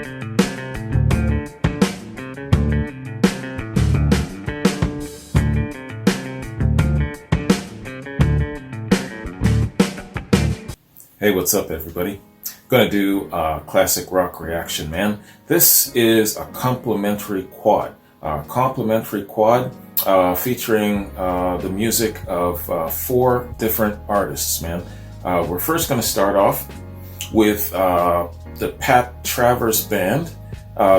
Hey, what's up, everybody? Gonna do a classic rock reaction, man. This is a complimentary quad. Featuring the music of 4 different artists, man. We're first gonna start off with the Pat Travers band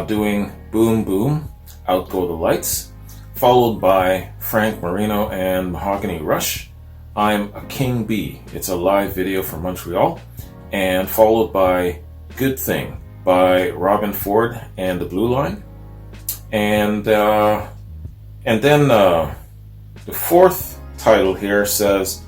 doing Boom Boom, Out Go the Lights, followed by Frank Marino and Mahogany Rush, I'm a King Bee. It's a live video from Montreal, and followed by Good Thing by Robben Ford and the Blue Line, and then the 4th title here says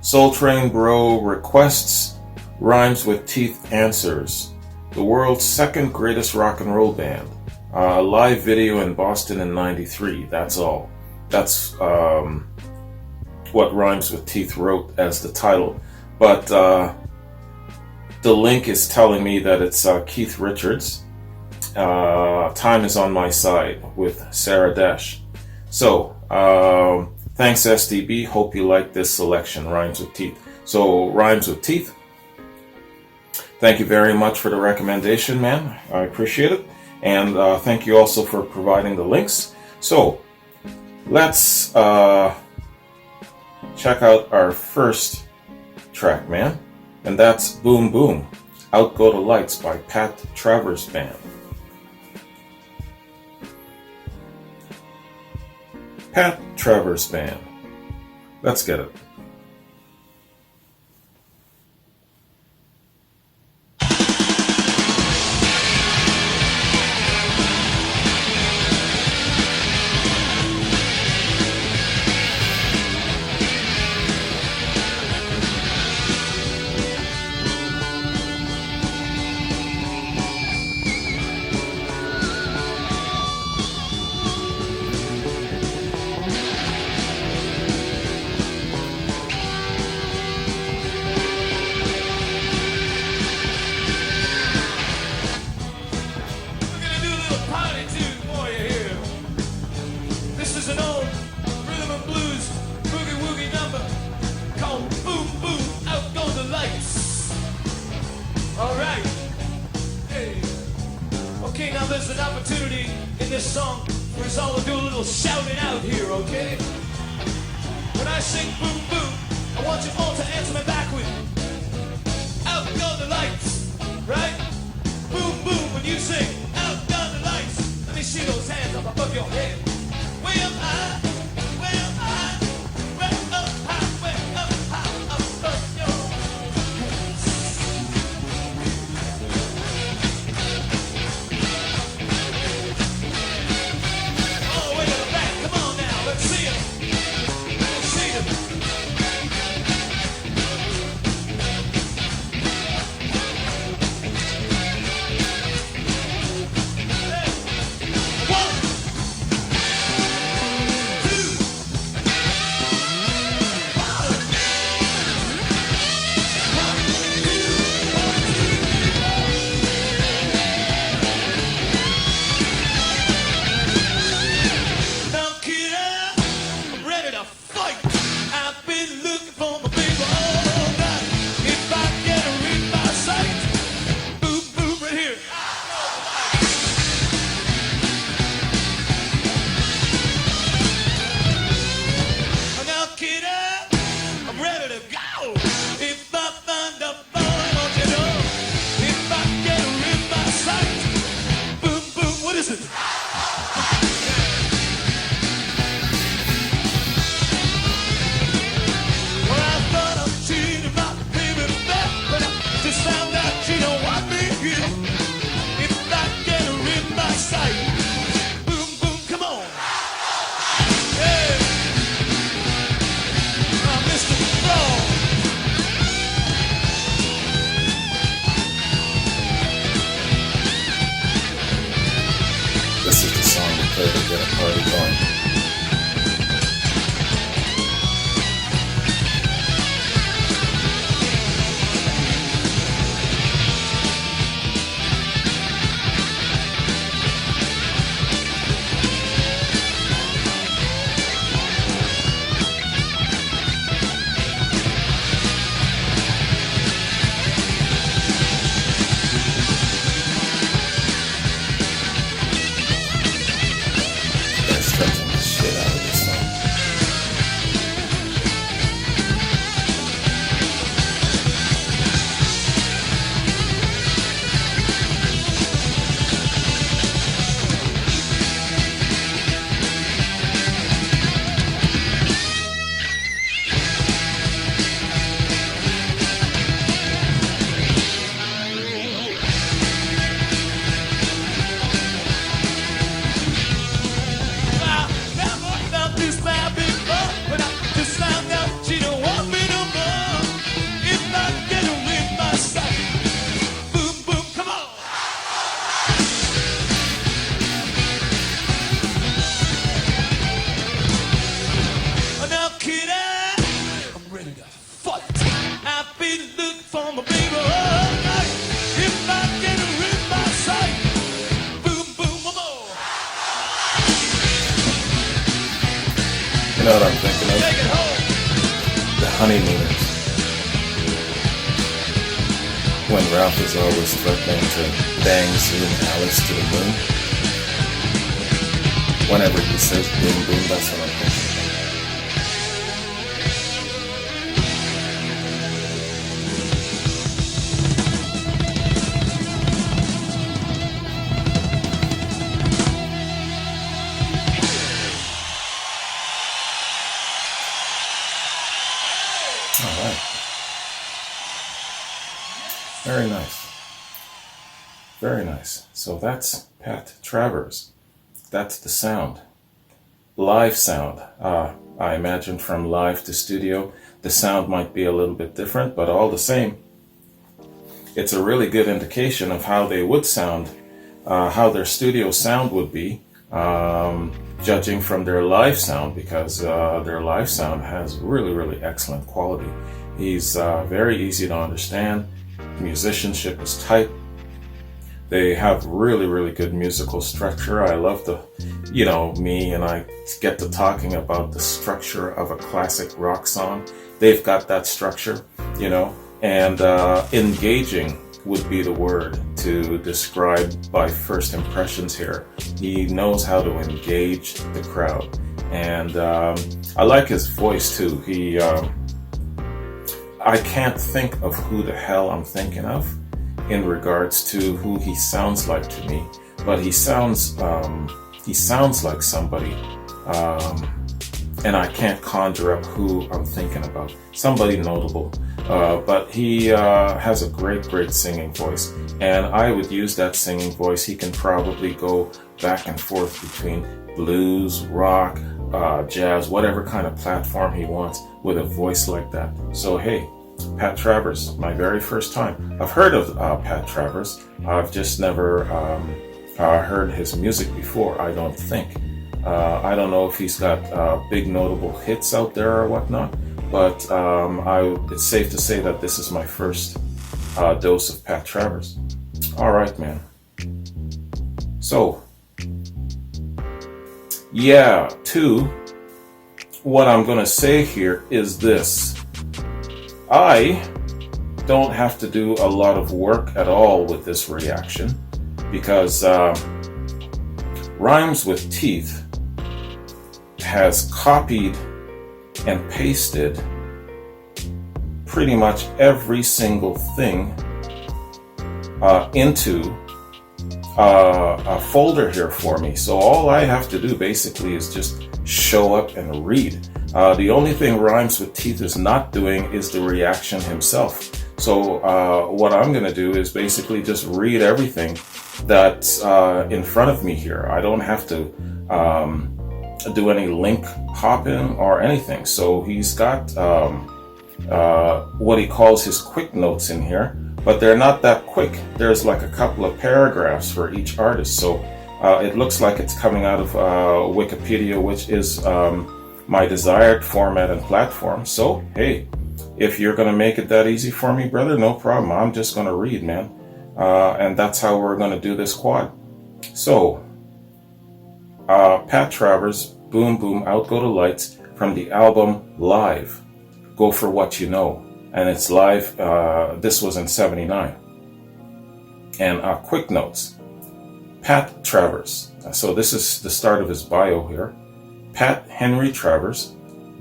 Soul Train Bro requests Rhymes with Teeth Answers, the world's 2nd greatest rock and roll band. A live video in Boston in '93. That's all. That's what Rhymes with Teeth wrote as the title, but the link is telling me that it's Keith Richards. Time Is on My Side with Sarah Dash. So thanks, SDB. Hope you like this selection, Rhymes with Teeth. So Rhymes with Teeth, thank you very much for the recommendation, man. I appreciate it, and thank you also for providing the links. So let's check out our first track, man, and that's Boom Boom, Out Go the Lights by Pat Travers Band. Pat Travers Band. Let's get it. Okay, now there's an opportunity in this song for us all to do a little shouting out here, okay? When I sing boom boom, I want you all to answer me back with out go the lights, right? Boom boom, when you sing out go the lights, let me see those hands up above your head. Way up high, way up high, way up high, way up high, up above your play to get a party going. honeymooners. When Ralph is always threatening to bang Sue and Alice to the moon. Whenever he says boom boom, that's what I'm thinking. All right. Very nice. Very nice. So that's Pat Travers. That's the sound. Live sound. I imagine from live to studio, the sound might be a little bit different, but all the same, it's a really good indication of how they would sound, how their studio sound would be, judging from their live sound, because their live sound has really, really excellent quality. He's very easy to understand. Musicianship is tight. They have really, really good musical structure. I love me and I get to talking about the structure of a classic rock song. They've got that structure, and engaging would be the word to describe by first impressions here. He knows how to engage the crowd. And I like his voice too. I can't think of who the hell I'm thinking of in regards to who he sounds like to me, but he sounds like somebody, and I can't conjure up who I'm thinking about. Somebody notable, but he has a great singing voice, and I would use that singing voice. He can probably go back and forth between blues, rock, jazz, whatever kind of platform he wants with a voice like that. So hey, Pat Travers, my very first time. I've heard of Pat Travers. I've just never heard his music before, I don't think. I don't know if he's got big notable hits out there or whatnot, but it's safe to say that this is my first dose of Pat Travers. All right, man. So, what I'm going to say here is this. I don't have to do a lot of work at all with this reaction because Rhymes with Teeth has copied and pasted pretty much every single thing into a folder here for me. So all I have to do basically is just show up and read. The only thing Rhymes with Teeth is not doing is the reaction himself. So what I'm going to do is basically just read everything that's in front of me here. I don't have to do any link hopping or anything. So he's got what he calls his quick notes in here, but they're not that quick. There's like a couple of paragraphs for each artist. So it looks like it's coming out of Wikipedia, which is my desired format and platform. So, hey, if you're going to make it that easy for me, brother, no problem. I'm just going to read, man. And that's how we're going to do this quad. So, Pat Travers, Boom Boom, Out Go the Lights, from the album Live, Go For What You Know. And it's live, this was in 79. And quick notes. Pat Travers. So this is the start of his bio here. Pat Henry Travers,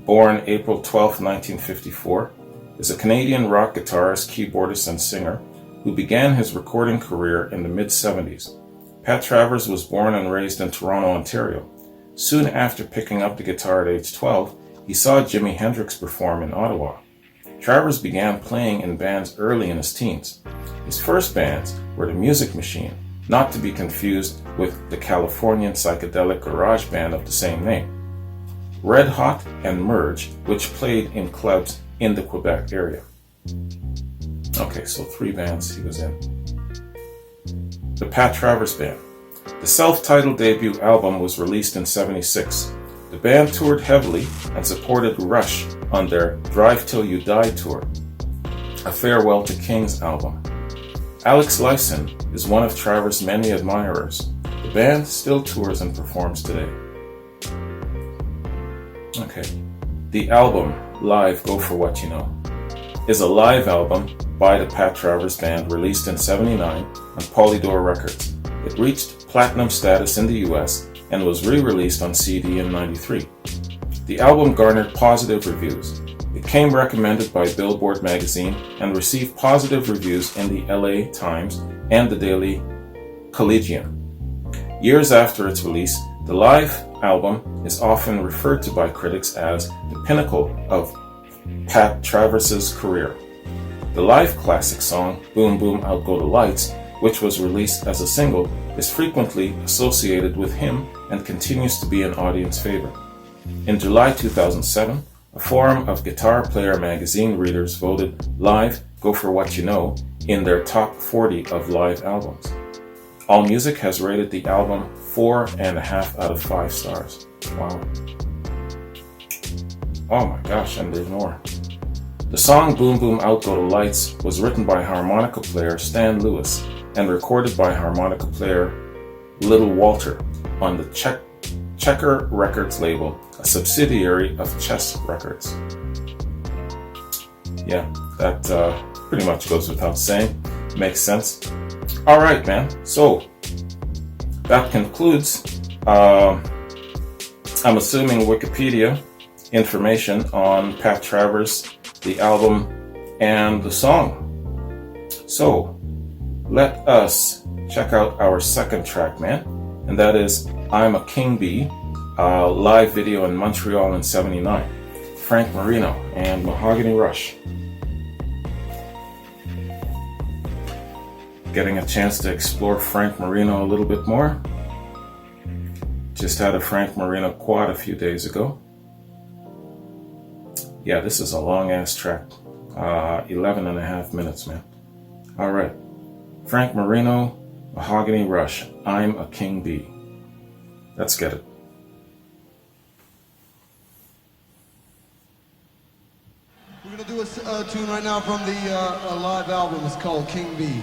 born April 12, 1954, is a Canadian rock guitarist, keyboardist, and singer who began his recording career in the mid-70s. Pat Travers was born and raised in Toronto, Ontario. Soon after picking up the guitar at age 12, he saw Jimi Hendrix perform in Ottawa. Travers began playing in bands early in his teens. His first bands were the Music Machine, not to be confused with the Californian psychedelic garage band of the same name, Red Hot, and Merge, which played in clubs in the Quebec area. Okay, so 3 bands he was in. The Pat Travers Band. The self-titled debut album was released in 76. The band toured heavily and supported Rush on their Drive Till You Die tour, a Farewell to Kings album. Alex Lifeson is one of Travers' many admirers. The band still tours and performs today. Okay. The album, Live Go For What You Know, is a live album by the Pat Travers Band released in '79 on Polydor Records. It reached platinum status in the US and was re-released on CD in '93. The album garnered positive reviews. It came recommended by Billboard magazine and received positive reviews in the LA Times and the Daily Collegian. Years after its release, the live album is often referred to by critics as the pinnacle of Pat Travers' career. The live classic song, Boom Boom Out Go the Lights, which was released as a single, is frequently associated with him and continues to be an audience favorite. In July 2007, a forum of Guitar Player magazine readers voted Live Go For What You Know in their top 40 of live albums. AllMusic has rated the album 4.5 out of 5 stars. Wow. Oh my gosh, and there's more. The song Boom Boom Out Go the Lights was written by harmonica player Stan Lewis and recorded by harmonica player Little Walter on the Checker Records label, a subsidiary of Chess Records. Yeah, that pretty much goes without saying. Makes sense. All right, man. So that concludes, I'm assuming, Wikipedia information on Pat Travers, the album, and the song. So let us check out our second track, man, and that is I'm a King Bee, live video in Montreal in '79. Frank Marino and Mahogany Rush. Getting a chance to explore Frank Marino a little bit more. Just had a Frank Marino quad a few days ago. Yeah, this is a long ass track. 11 and a half minutes, man. All right. Frank Marino, Mahogany Rush, I'm a King Bee. Let's get it. We're going to do a tune right now from the live album. It's called King Bee.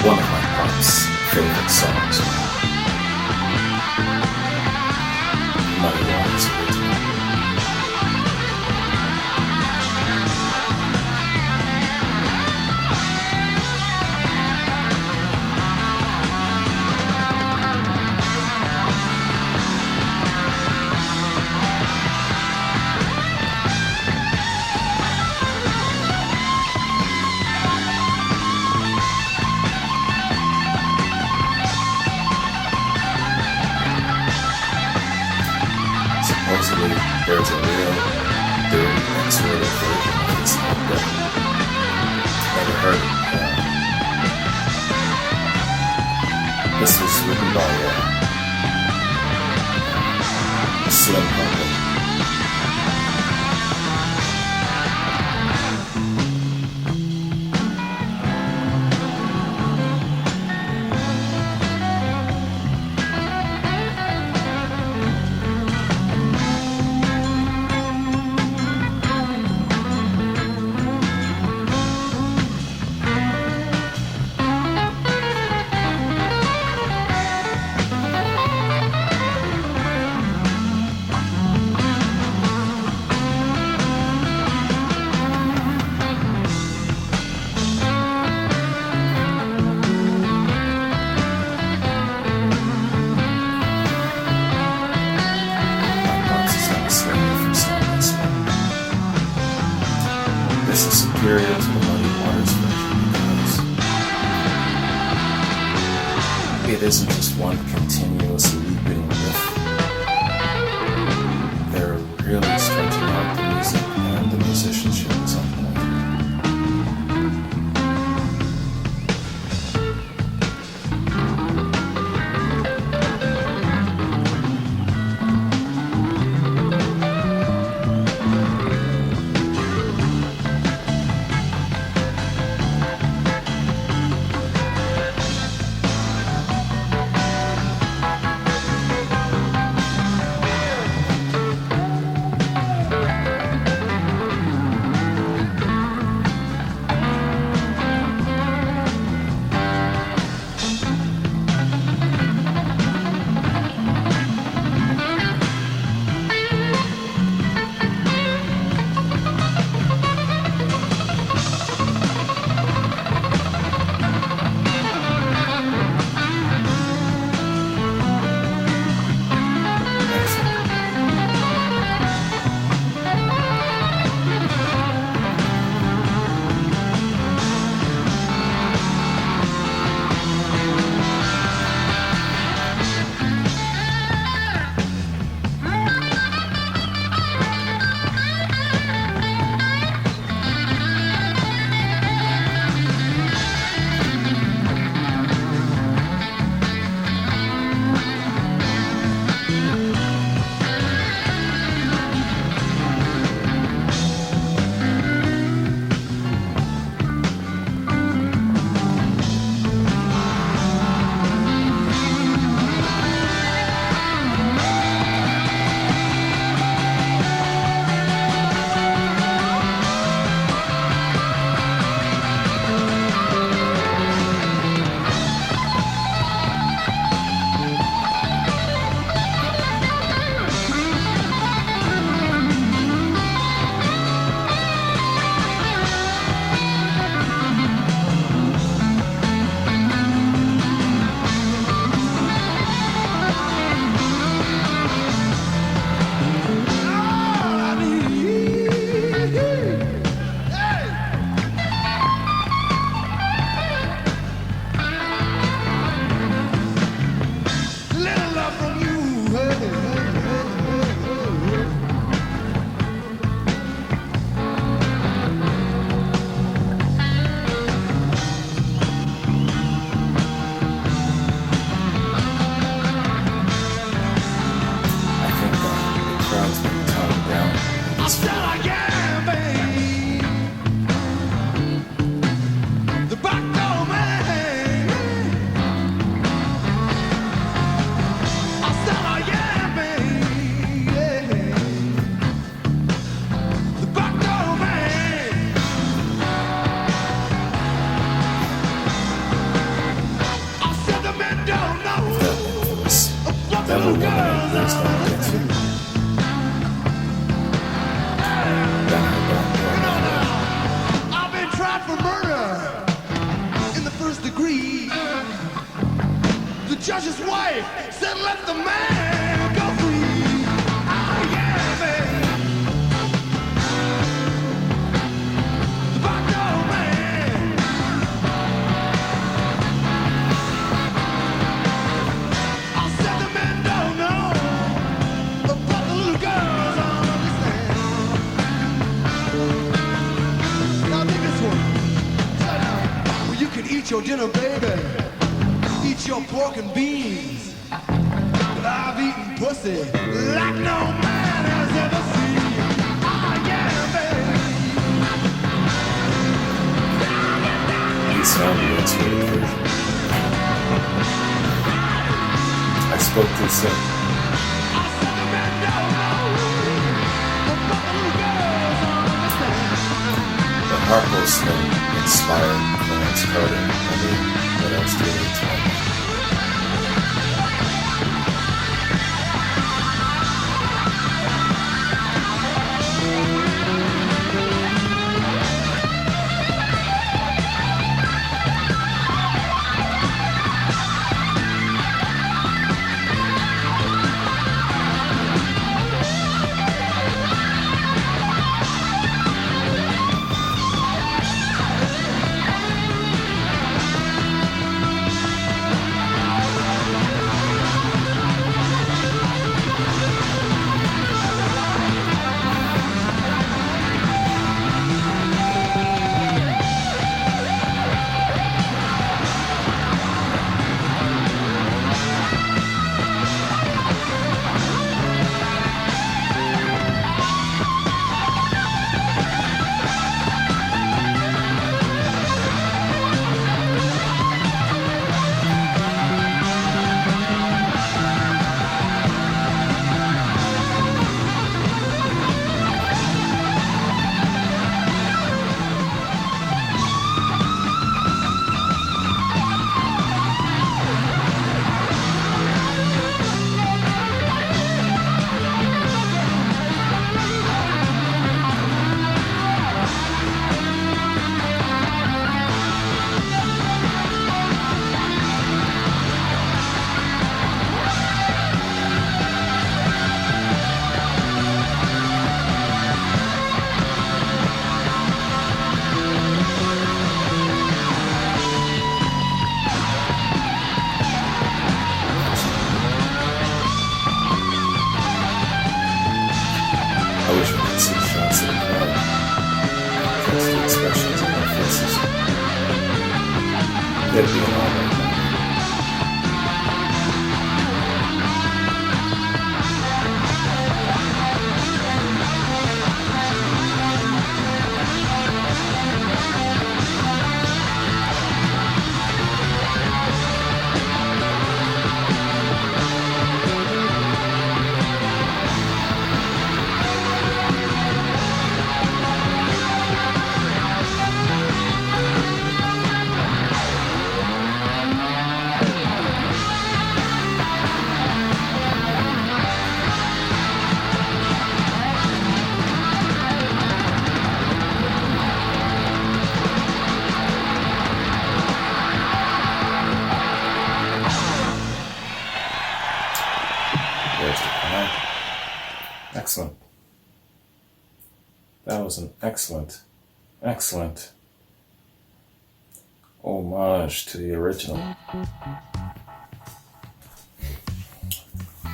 One of my pop's favorite songs. Muddy Waters original. Supposedly, there's a real dirty X-rated version of this album. Never heard it. This was written by Slim Purple. This is superior to the Muddy Waters version because it isn't just one continuous looping riff. They're really stretching out the music and the musicianship at some point. Judge's wife said, let the man go free. Oh, yeah, baby. The back door man. I said the men don't know, but the little girls don't understand. Now, dig this one. Well, you can eat your dinner, baby. Eat your pork and beans. But I've eaten pussy like no man has ever seen. Ah, yeah, baby. He sounded that's really crazy. I spoke too soon. The Harpo Slim inspired Clarence Carter. I mean, what else do you need to know? I wish we could see shots of the crowd. Catch the expressions on their faces. It'd be an honor. Excellent. That was an excellent homage to the original.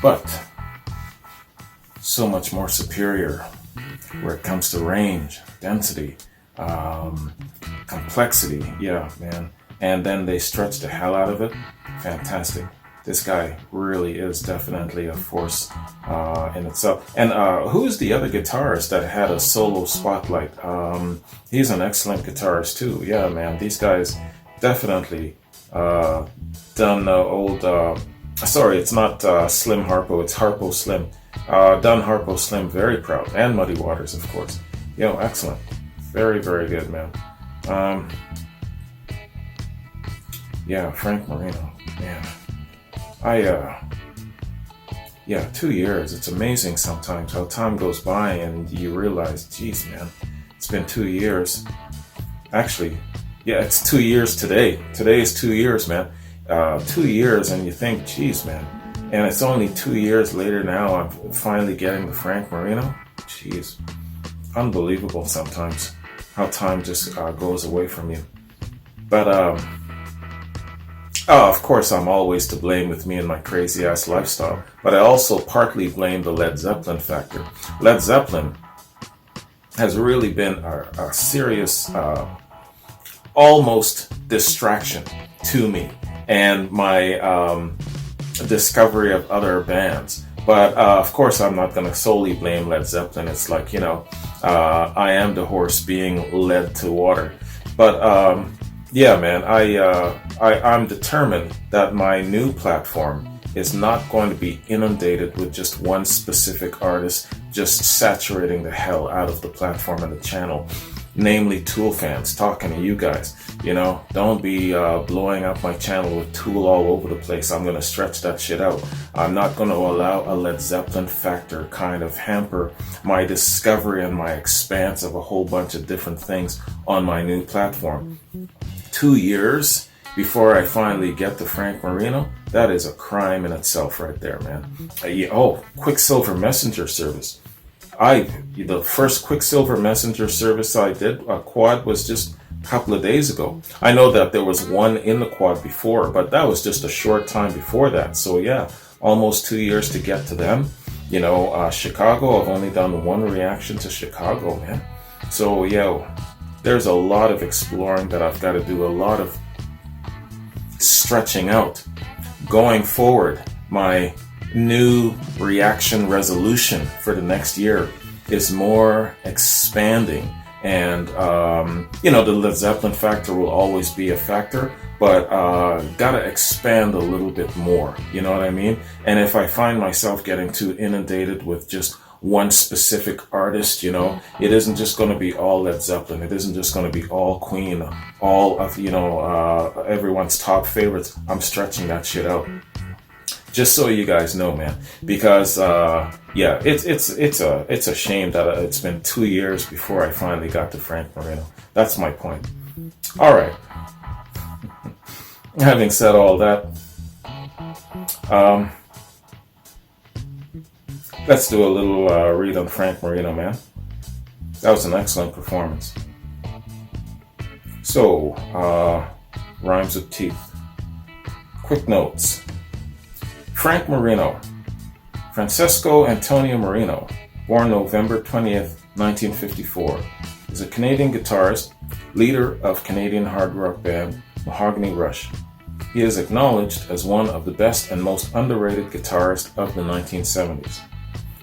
But so much more superior where it comes to range, density, complexity. Yeah, man. And then they stretch the hell out of it. Fantastic. This guy really is definitely a force in itself. And who's the other guitarist that had a solo spotlight? He's an excellent guitarist too. Yeah, man. These guys definitely done old... sorry, it's not Slim Harpo. It's Harpo Slim. Done Harpo Slim very proud. And Muddy Waters, of course. Yo, excellent. Very, very good, man. Yeah, Frank Marino. Man. Yeah, 2 years. It's amazing sometimes how time goes by and you realize, geez, man, it's been 2 years. Actually, yeah, it's 2 years today. Today is 2 years, man. 2 years and you think, geez, man. And it's only 2 years later now I'm finally getting the Frank Marino. Jeez. Unbelievable sometimes how time just goes away from you. But, of course, I'm always to blame with me and my crazy-ass lifestyle, but I also partly blame the Led Zeppelin factor. Led Zeppelin has really been a serious, almost distraction to me. and my discovery of other bands. But of course, I'm not going to solely blame Led Zeppelin. It's like, I am the horse being led to water. But yeah, man, I'm determined that my new platform is not going to be inundated with just one specific artist just saturating the hell out of the platform and the channel, namely Tool fans, talking to you guys. Don't be blowing up my channel with Tool all over the place. I'm going to stretch that shit out. I'm not going to allow a Led Zeppelin factor kind of hamper my discovery and my expanse of a whole bunch of different things on my new platform. 2 years before I finally get to Frank Marino, that is a crime in itself right there, man. Quicksilver Messenger service. The first Quicksilver Messenger service I did, a quad, was just a couple of days ago. I know that there was one in the quad before, but that was just a short time before that. So yeah, almost 2 years to get to them. Chicago, I've only done one reaction to Chicago, man. So yeah, there's a lot of exploring that I've got to do, a lot of stretching out. Going forward, my new reaction resolution for the next year is more expanding. And, the Led Zeppelin factor will always be a factor, but gotta expand a little bit more, you know what I mean? And if I find myself getting too inundated with just one specific artist, it isn't just going to be all Led Zeppelin. It isn't just going to be all Queen, all of, everyone's top favorites. I'm stretching that shit out. Just so you guys know, man, because it's a shame that it's been 2 years before I finally got to Frank Marino. That's my point. All right. Having said all that, let's do a little read on Frank Marino, man. That was an excellent performance. So, rhymes with teeth. Quick notes. Frank Marino, Francesco Antonio Marino, born November 20th, 1954, is a Canadian guitarist, leader of Canadian hard rock band Mahogany Rush. He is acknowledged as one of the best and most underrated guitarists of the 1970s.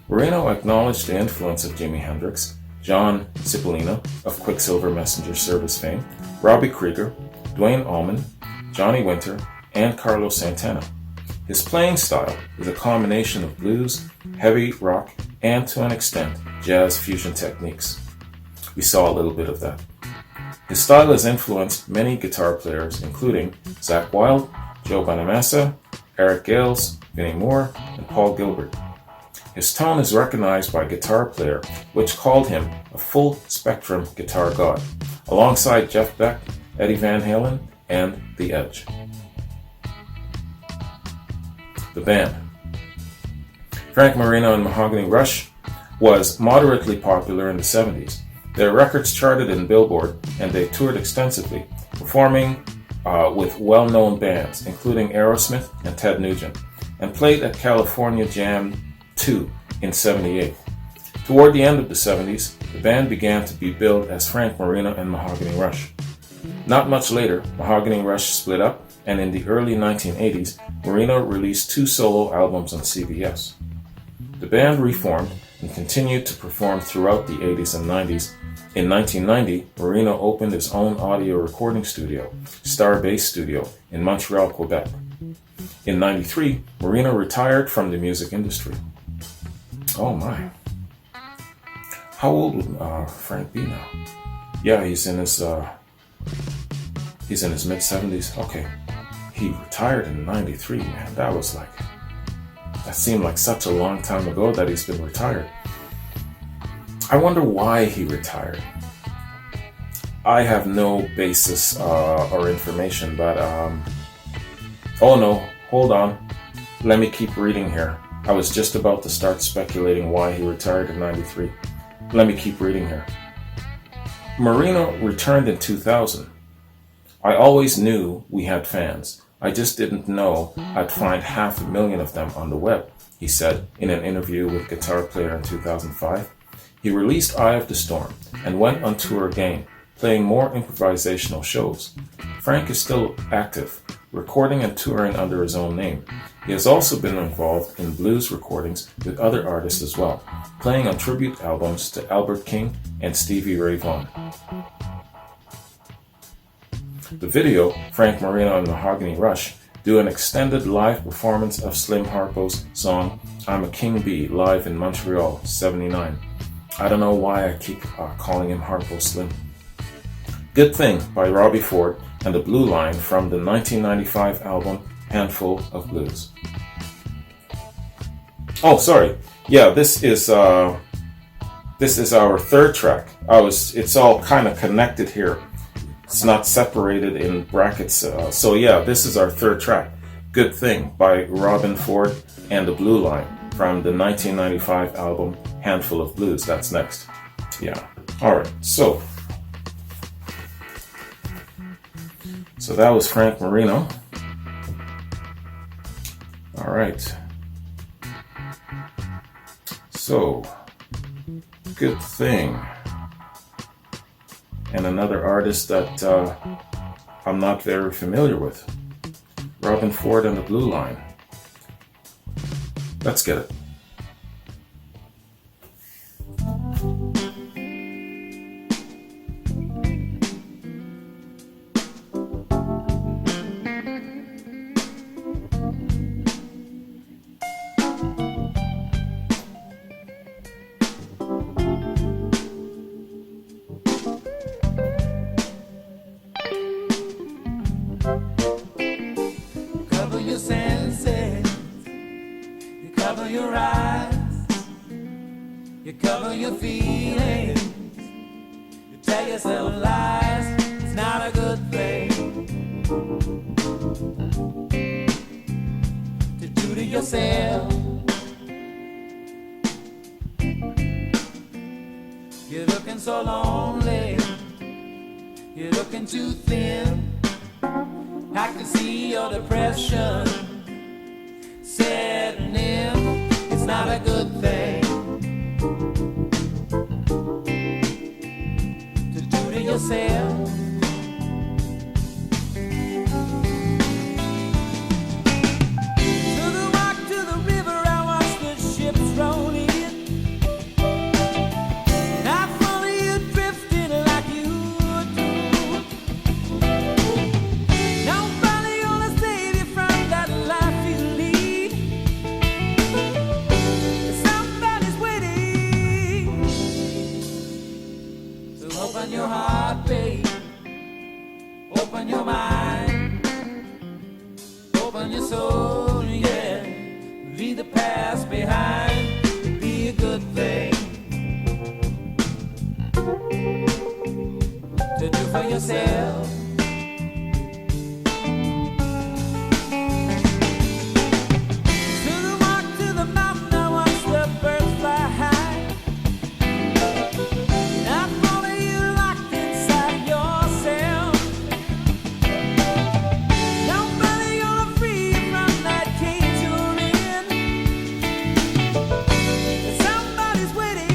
Marino acknowledged the influence of Jimi Hendrix, John Cipollina of Quicksilver Messenger service fame, Robbie Krieger, Duane Allman, Johnny Winter, and Carlos Santana. His playing style is a combination of blues, heavy rock, and to an extent, jazz fusion techniques. We saw a little bit of that. His style has influenced many guitar players, including Zakk Wylde, Joe Bonamassa, Eric Gales, Vinnie Moore, and Paul Gilbert. His tone is recognized by Guitar Player, which called him a full-spectrum guitar god, alongside Jeff Beck, Eddie Van Halen, and The Edge. The band. Frank Marino and Mahogany Rush was moderately popular in the 70s. Their records charted in Billboard, and they toured extensively, performing with well-known bands, including Aerosmith and Ted Nugent, and played at California Jam 2 in '78. Toward the end of the 70s, the band began to be billed as Frank Marino and Mahogany Rush. Not much later, Mahogany Rush split up, and in the early 1980s, Marino released 2 solo albums on CBS. The band reformed and continued to perform throughout the 80s and 90s. In 1990, Marino opened his own audio recording studio, Starbase Studio, in Montreal, Quebec. In '93, Marino retired from the music industry. Oh my. How old would Frank be now? Yeah, he's in his mid-70s. Okay. He retired in '93, man. That seemed like such a long time ago that he's been retired. I wonder why he retired. I have no basis or information, but oh no, hold on. Let me keep reading here. I was just about to start speculating why he retired in '93. Let me keep reading here. Marino returned in 2000. I always knew we had fans. I just didn't know I'd find 500,000 of them on the web, he said in an interview with Guitar Player in 2005. He released Eye of the Storm and went on tour again, playing more improvisational shows. Frank is still active, recording and touring under his own name. He has also been involved in blues recordings with other artists as well, playing on tribute albums to Albert King and Stevie Ray Vaughan. The video, Frank Marino and Mahogany Rush do an extended live performance of Slim Harpo's song I'm a King Bee live in Montreal, 79. I don't know why I keep calling him Harpo Slim. Good Thing by Robbie Ford and the Blue Line from the 1995 album Handful of Blues. Oh, sorry. Yeah, this is our third track. It's all kind of connected here. It's not separated in brackets. So yeah, this is our third track. Good Thing by Robben Ford and the Blue Line from the 1995 album Handful of Blues. That's next. Yeah. Alright, so that was Frank Marino. Alright. So, Good Thing. And another artist that I'm not very familiar with. Robben Ford and the Blue Line. Let's get it. Cover your senses, you cover your eyes, you cover your feelings, you tell yourself lies. It's not a good thing to do to yourself. You're looking so lonely, you're looking too thin. I can see your depression setting in. It's not a good thing to do to yourself. To the rock, to the river, I watch the ships roll in. And I follow you drifting like you do. Nobody gonna save you from that life you lead. Somebody's waiting. So open your heart, babe. Open your mind. Open your soul, yeah. Leave the past behind. Be a good thing to do for yourself. To the rock, to the mountain, I watch the birds fly high. And I follow you locked inside yourself. Nobody gonna free you from that cage you're in. Somebody's waiting.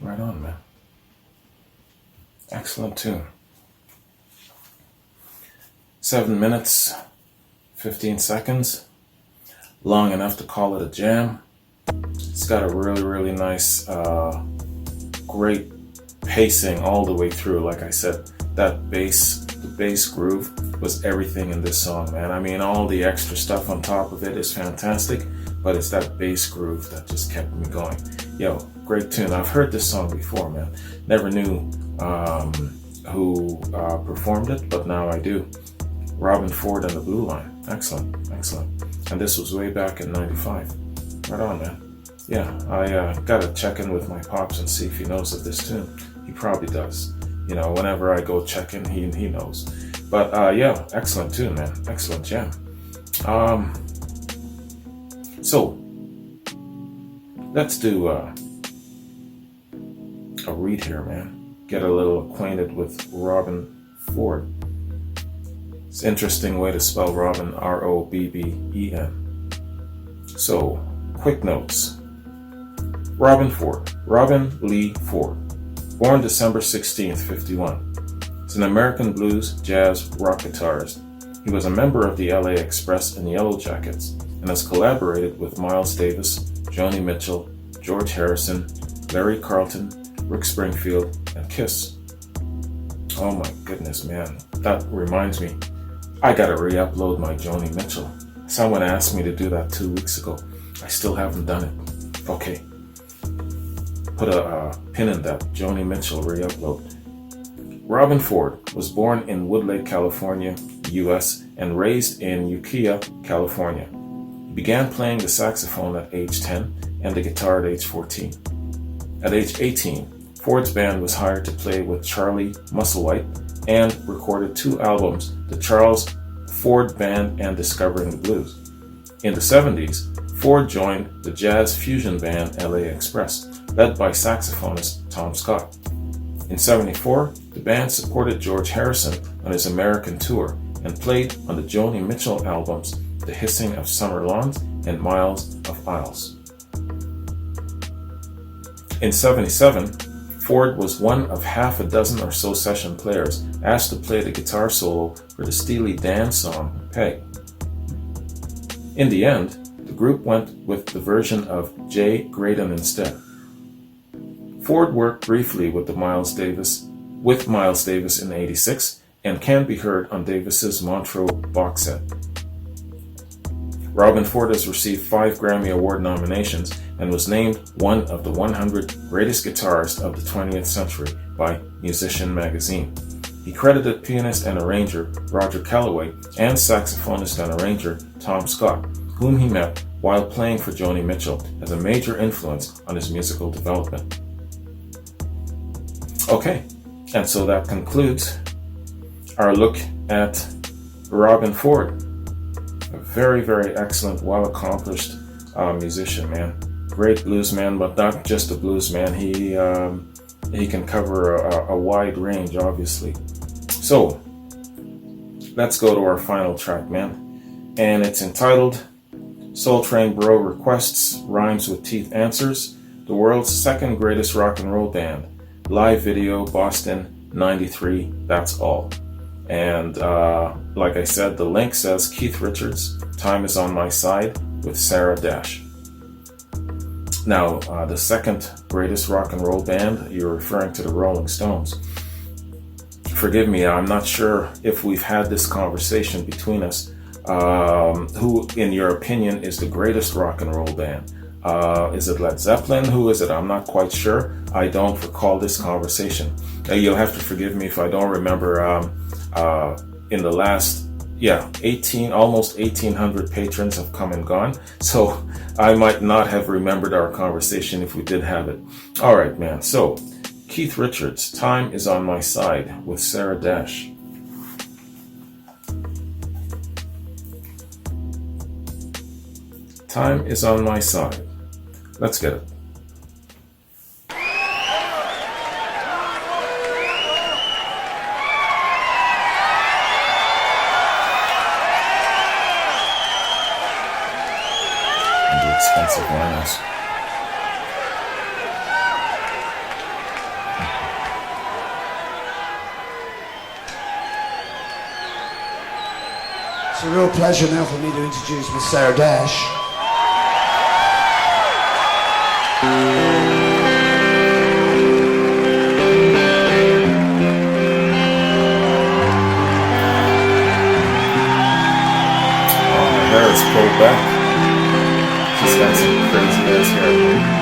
Right on, man. Excellent tune. 7 minutes, 15 seconds. Long enough to call it a jam. It's got a really, really nice, great pacing all the way through. Like I said, the bass groove was everything in this song, man. I mean, all the extra stuff on top of it is fantastic, but it's that bass groove that just kept me going. Yo, great tune. I've heard this song before, man. Never knew who performed it, but now I do. Robben Ford and the Blue Line. Excellent, excellent. And this was way back in 95. Right on, man. Yeah, I gotta check in with my pops and see if he knows of this tune. He probably does. You know, whenever I go check in, he knows. But yeah, excellent tune, man. Excellent jam. So let's do a read here, man. Get a little acquainted with Robben Ford. It's an interesting way to spell Robben, R-O-B-B-E-N. So, quick notes. Robben Ford. Robben Lee Ford. Born December 16th, 51. He's an American blues, jazz, rock guitarist. He was a member of the LA Express and Yellow Jackets and has collaborated with Miles Davis, Joni Mitchell, George Harrison, Larry Carlton, Rick Springfield, and Kiss. Oh my goodness, man. That reminds me. I gotta re-upload my Joni Mitchell. Someone asked me to do that 2 weeks ago. I still haven't done it. Okay. Put a pin in that Joni Mitchell re-upload. Robben Ford was born in Woodlake, California, US, and raised in Ukiah, California. He began playing the saxophone at age 10 and the guitar at age 14. At age 18, Ford's band was hired to play with Charlie Musselwhite and recorded 2 albums, The Charles Ford Band and Discovering the Blues. In the 70s, Ford joined the jazz fusion band LA Express, led by saxophonist Tom Scott. In 74, the band supported George Harrison on his American tour and played on the Joni Mitchell albums The Hissing of Summer Lawns and Miles of Isles. In 77, Ford was one of half a dozen or so session players asked to play the guitar solo for the Steely Dan song Peg. In the end, the group went with the version of Jay Graydon instead. Ford worked briefly with Miles Davis in '86 and can be heard on Davis's Montreux box set. Robben Ford has received 5 Grammy Award nominations and was named one of the 100 greatest guitarists of the 20th century by Musician magazine. He credited pianist and arranger Roger Calloway and saxophonist and arranger Tom Scott, whom he met while playing for Joni Mitchell, as a major influence on his musical development. Okay, and so that concludes our look at Robben Ford. A very, very excellent, well-accomplished musician, man. Great blues man, but not just a blues man. He can cover a wide range, obviously. So, let's go to our final track, man. And it's entitled Soul Train Bro Requests Rhymes with Teeth Answers, the world's second greatest rock and roll band. Live video, Boston, 93, that's all. And like I said, the link says Keith Richards, Time Is On My Side, with Sarah Dash. Now, the second greatest rock and roll band, you're referring to the Rolling Stones. Forgive me, I'm not sure if we've had this conversation between us. Who, in your opinion, is the greatest rock and roll band? Is it Led Zeppelin? Who is it? I'm not quite sure. I don't recall this conversation. You'll have to forgive me if I don't remember. In the last, almost 1,800 patrons have come and gone. So I might not have remembered our conversation if we did have it. All right, man. So Keith Richards, Time Is On My Side, with Sarah Dash. Time is on my side. Let's get it. And the expensive liners. It's a real pleasure now for me to introduce Miss Sarah Dash. Her hair is pulled back. She's got some crazy ass hair.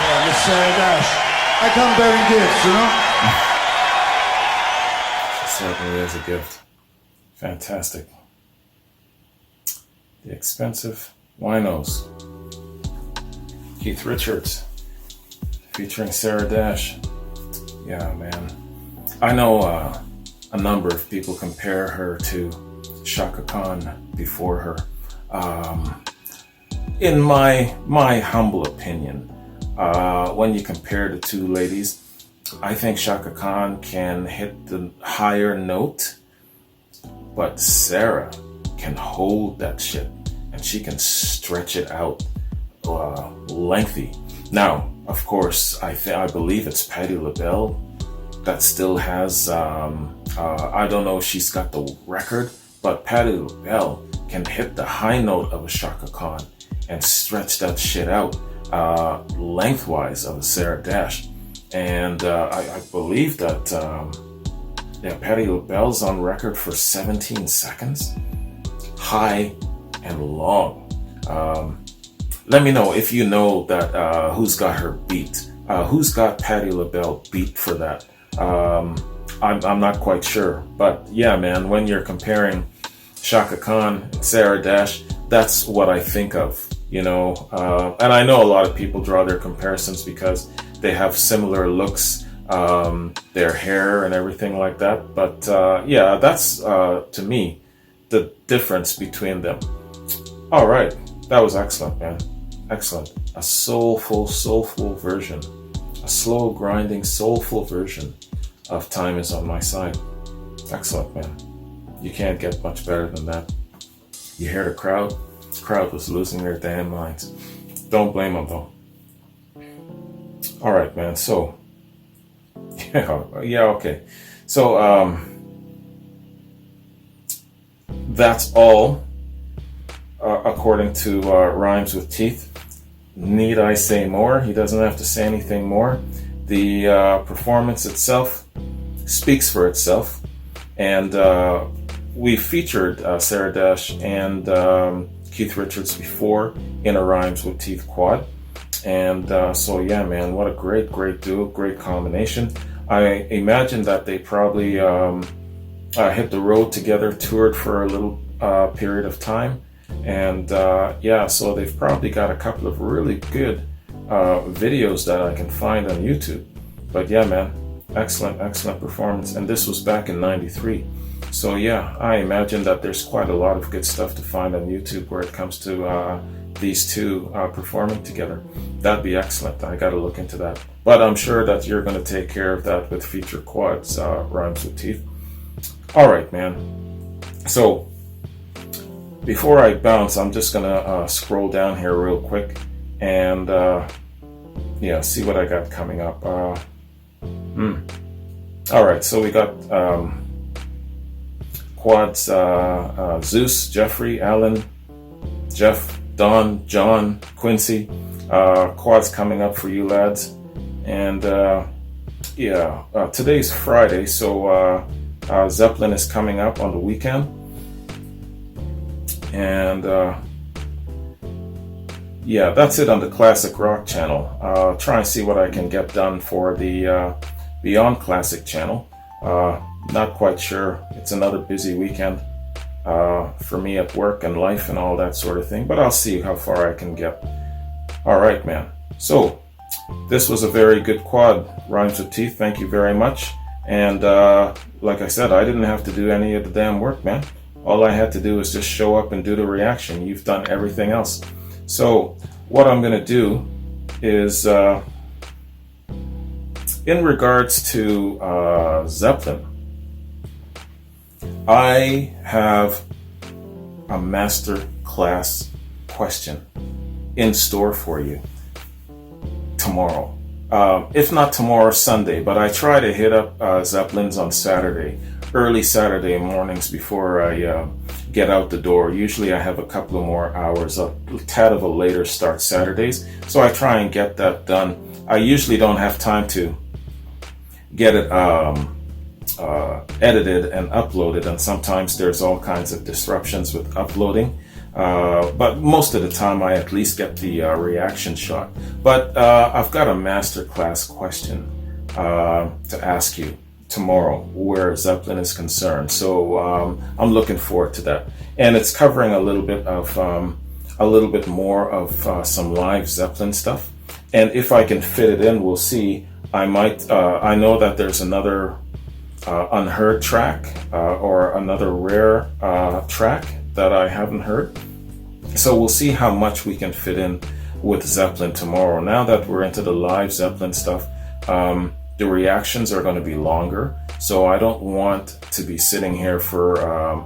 Yeah, Miss Sarah Dash. I come bearing gifts, you know? She certainly is a gift. Fantastic. The Expensive Winos. Keith Richards featuring Sarah Dash. Yeah, man. I know a number of people compare her to Shaka Khan before her. In my humble opinion, when you compare the two ladies, I think Shaka Khan can hit the higher note, but Sarah can hold that shit and she can stretch it out lengthy. Now, of course, I believe it's Patti LaBelle that still has, I don't know if she's got the record, but Patti LaBelle can hit the high note of a Shaka Khan and stretch that shit out lengthwise of a Sarah Dash. And I believe that Patti LaBelle's on record for 17 seconds, high and long. Let me know if you know that who's got her beat. Who's got Patti LaBelle beat for that? I'm not quite sure. But yeah, man, when you're comparing Shaka Khan and Sarah Dash, that's what I think of, you know. And I know a lot of people draw their comparisons because they have similar looks, their hair and everything like that. But yeah, that's to me the difference between them. All right, that was excellent, man. Excellent. A soulful version, a slow grinding, soulful version of Time Is On My Side. Excellent, man. You can't get much better than that. You hear the crowd? The crowd was losing their damn minds. Don't blame them though. All right, man. So, yeah, okay. So, that's all, according to Rhymes with Teeth. Need I say more? He doesn't have to say anything more. The performance itself speaks for itself. And we featured Sarah Dash and Keith Richards before in a Rhymes with Teeth quad. And so, yeah, man, what a great duo, great combination. I imagine that they probably hit the road together, toured for a little period of time. And yeah, so they've probably got a couple of really good videos that I can find on YouTube. But yeah, man, excellent performance. And this was back in '93. So yeah, I imagine that there's quite a lot of good stuff to find on YouTube where it comes to these two performing together. That'd be excellent. I got to look into that. But I'm sure that you're going to take care of that with feature quads, Rhymes with Teeth. All right, man. So before I bounce, I'm just going to scroll down here real quick and yeah, see what I got coming up. All right, so we got quads, Zeus, Jeffrey, Alan, Jeff, Don, John, Quincy, quads coming up for you lads. And yeah, today's Friday, so Zeppelin is coming up on the weekend. And yeah, that's it on the Classic Rock channel. Try and see what I can get done for the Beyond Classic channel. Not quite sure. It's another busy weekend for me at work and life and all that sort of thing, but I'll see how far I can get. All right, man. So this was a very good quad, Rhymes with Teeth. Thank you very much. And like I said, I didn't have to do any of the damn work, man. All I had to do is just show up and do the reaction. You've done everything else. So what I'm going to do is, in regards to Zeppelin, I have a master class question in store for you tomorrow. If not tomorrow, Sunday, but I try to hit up Zeppelin's on Saturday, early Saturday mornings before I get out the door. Usually I have a couple of more hours, a tad of a later start Saturdays, so I try and get that done. I usually don't have time to get it edited and uploaded, and sometimes there's all kinds of disruptions with uploading. But most of the time I at least get the reaction shot. But I've got a masterclass question to ask you tomorrow where Zeppelin is concerned. So I'm looking forward to that. And it's covering a little bit more of some live Zeppelin stuff. And if I can fit it in, we'll see. I might, I know that there's another unheard track or another rare track that I haven't heard. So we'll see how much we can fit in with Zeppelin tomorrow. Now that we're into the live Zeppelin stuff, the reactions are going to be longer. So I don't want to be sitting here for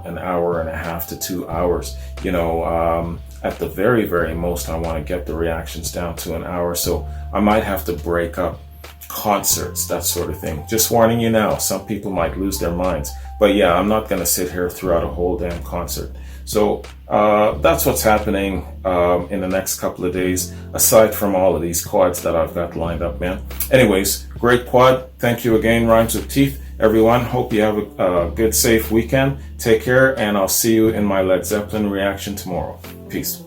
an hour and a half to 2 hours. You know, at the very, very most, I want to get the reactions down to an hour. So I might have to break up concerts, that sort of thing. Just warning you now, some people might lose their minds. But yeah, I'm not going to sit here throughout a whole damn concert. So that's what's happening in the next couple of days, aside from all of these quads that I've got lined up, man. Anyways, great quad. Thank you again, Rhymes with Teeth. Everyone, hope you have a good, safe weekend. Take care, and I'll see you in my Led Zeppelin reaction tomorrow. Peace.